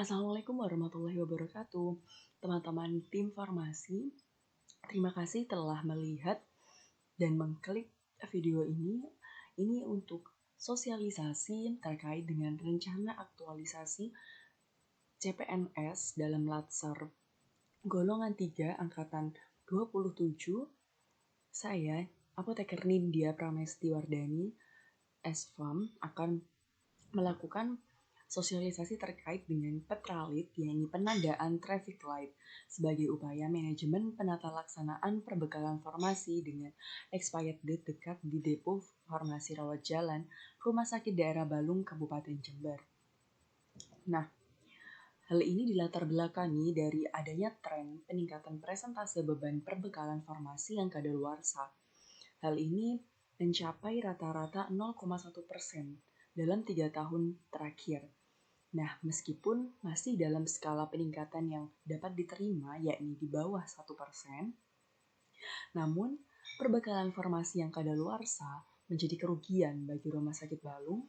Assalamualaikum warahmatullahi wabarakatuh. Teman-teman tim farmasi, terima kasih telah melihat dan mengklik video ini. Ini untuk sosialisasi terkait dengan rencana aktualisasi CPNS dalam Latsar golongan 3 angkatan 27. Saya, Apoteker Nindya Pramestiwardani, SFAM, akan melakukan sosialisasi terkait dengan Petralit, yakni penandaan traffic light, sebagai upaya manajemen penata laksanaan perbekalan farmasi dengan expired date dekat di Depo Farmasi Rawat Jalan, Rumah Sakit Daerah Balung, Kabupaten Jember. Nah, hal ini dilatar belakangi dari adanya tren peningkatan presentase beban perbekalan farmasi yang kadaluarsa. Hal ini mencapai rata-rata 0,1% dalam 3 tahun terakhir. Nah, meskipun masih dalam skala peningkatan yang dapat diterima, yakni di bawah 1%, namun perbekalan farmasi yang kadaluarsa menjadi kerugian bagi Rumah Sakit Balung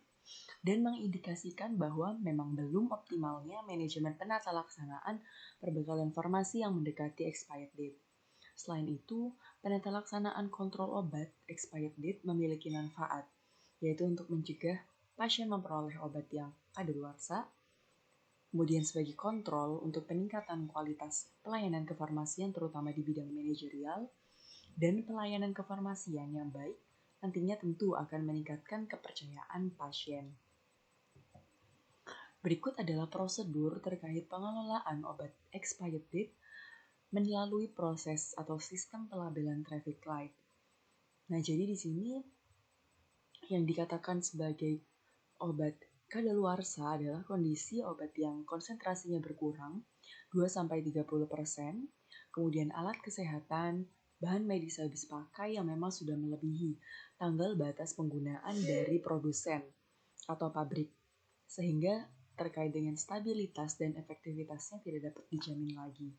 dan mengindikasikan bahwa memang belum optimalnya manajemen penata laksanaan perbekalan farmasi yang mendekati expired date. Selain itu, penata laksanaan kontrol obat expired date memiliki manfaat, yaitu untuk mencegah pasien memperoleh obat yang kadaluarsa, kemudian sebagai kontrol untuk peningkatan kualitas pelayanan kefarmasian terutama di bidang manajerial, dan pelayanan kefarmasian yang baik nantinya tentu akan meningkatkan kepercayaan pasien. Berikut adalah prosedur terkait pengelolaan obat expired date melalui proses atau sistem pelabelan traffic light. Nah, jadi di sini yang dikatakan sebagai obat kadaluarsa adalah kondisi obat yang konsentrasinya berkurang 2-30%, kemudian alat kesehatan, bahan medis habis pakai yang memang sudah melebihi tanggal batas penggunaan dari produsen atau pabrik, sehingga terkait dengan stabilitas dan efektivitasnya tidak dapat dijamin lagi.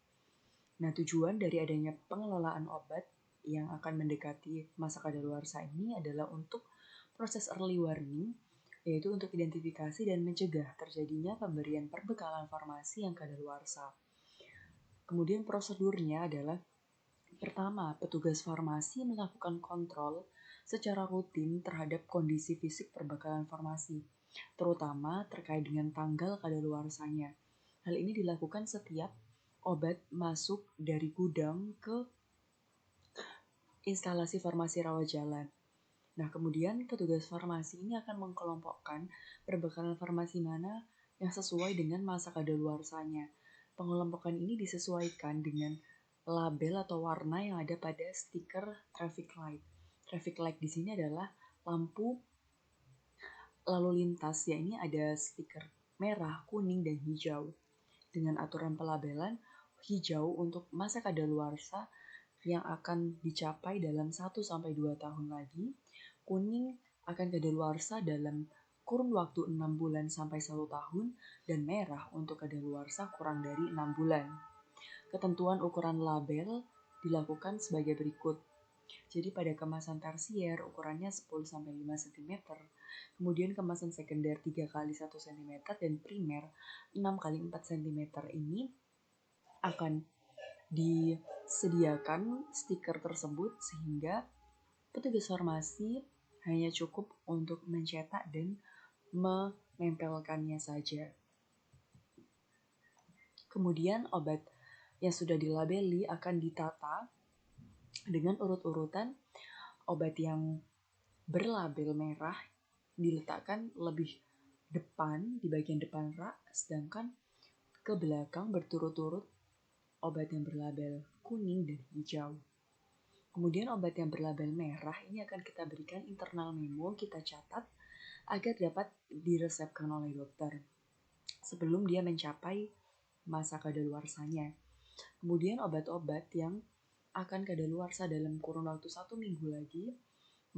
Nah, tujuan dari adanya pengelolaan obat yang akan mendekati masa kadaluarsa ini adalah untuk proses early warning, yaitu untuk identifikasi dan mencegah terjadinya pemberian perbekalan farmasi yang kadaluarsa. Kemudian prosedurnya adalah: pertama, petugas farmasi melakukan kontrol secara rutin terhadap kondisi fisik perbekalan farmasi, terutama terkait dengan tanggal kadaluarsanya. Hal ini dilakukan setiap obat masuk dari gudang ke instalasi farmasi rawat jalan. Nah, kemudian petugas farmasi ini akan mengkelompokkan perbekalan farmasi mana yang sesuai dengan masa kadaluarsanya. Pengelompokan ini disesuaikan dengan label atau warna yang ada pada stiker traffic light. Traffic light di sini adalah lampu lalu lintas, ya ini ada stiker merah, kuning, dan hijau. Dengan aturan pelabelan, hijau untuk masa kadaluarsa yang akan dicapai dalam 1-2 tahun lagi, kuning akan kadaluarsa dalam kurun waktu 6 bulan sampai 1 tahun, dan merah untuk kadaluarsa kurang dari 6 bulan. Ketentuan ukuran label dilakukan sebagai berikut. Jadi pada kemasan tersier ukurannya 10-5 cm, kemudian kemasan sekunder 3x1 cm, dan primer 6x4 cm ini akan disediakan stiker tersebut sehingga petugas farmasi hanya cukup untuk mencetak dan menempelkannya saja. Kemudian obat yang sudah dilabeli akan ditata dengan urut-urutan. Obat yang berlabel merah diletakkan lebih depan di bagian depan rak, sedangkan ke belakang berturut-turut obat yang berlabel kuning dan hijau. Kemudian obat yang berlabel merah ini akan kita berikan internal memo, kita catat agar dapat diresepkan oleh dokter sebelum dia mencapai masa kadaluarsanya. Kemudian obat-obat yang akan kadaluarsa dalam kurun waktu 1 minggu lagi,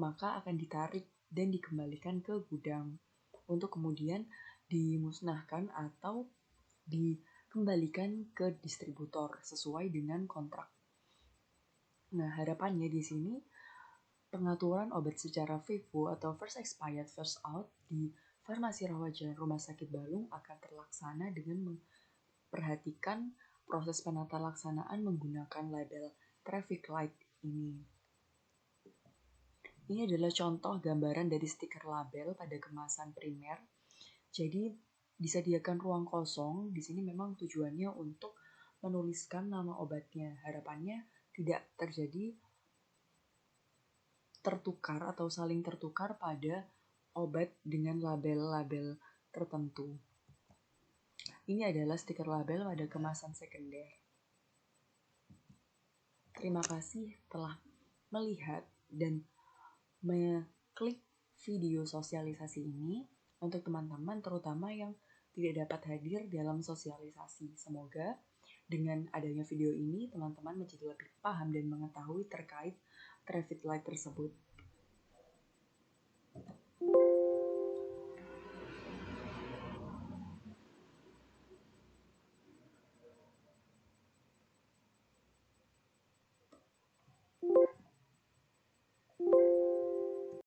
maka akan ditarik dan dikembalikan ke gudang untuk kemudian dimusnahkan atau dikembalikan ke distributor sesuai dengan kontrak. Nah, harapannya di sini pengaturan obat secara FIFO atau first expired first out di farmasi rawat jalan Rumah Sakit Balung akan terlaksana dengan perhatikan proses penata laksanaan menggunakan label traffic light ini. Ini adalah contoh gambaran dari stiker label pada kemasan primer. Jadi disediakan ruang kosong. Di sini memang tujuannya untuk menuliskan nama obatnya. Harapannya tidak terjadi tertukar atau saling tertukar pada obat dengan label-label tertentu. Ini adalah stiker label pada kemasan sekunder. Terima kasih telah melihat dan mengklik video sosialisasi ini untuk teman-teman terutama yang tidak dapat hadir dalam sosialisasi. Semoga dengan adanya video ini teman-teman menjadi lebih paham dan mengetahui terkait traffic light tersebut.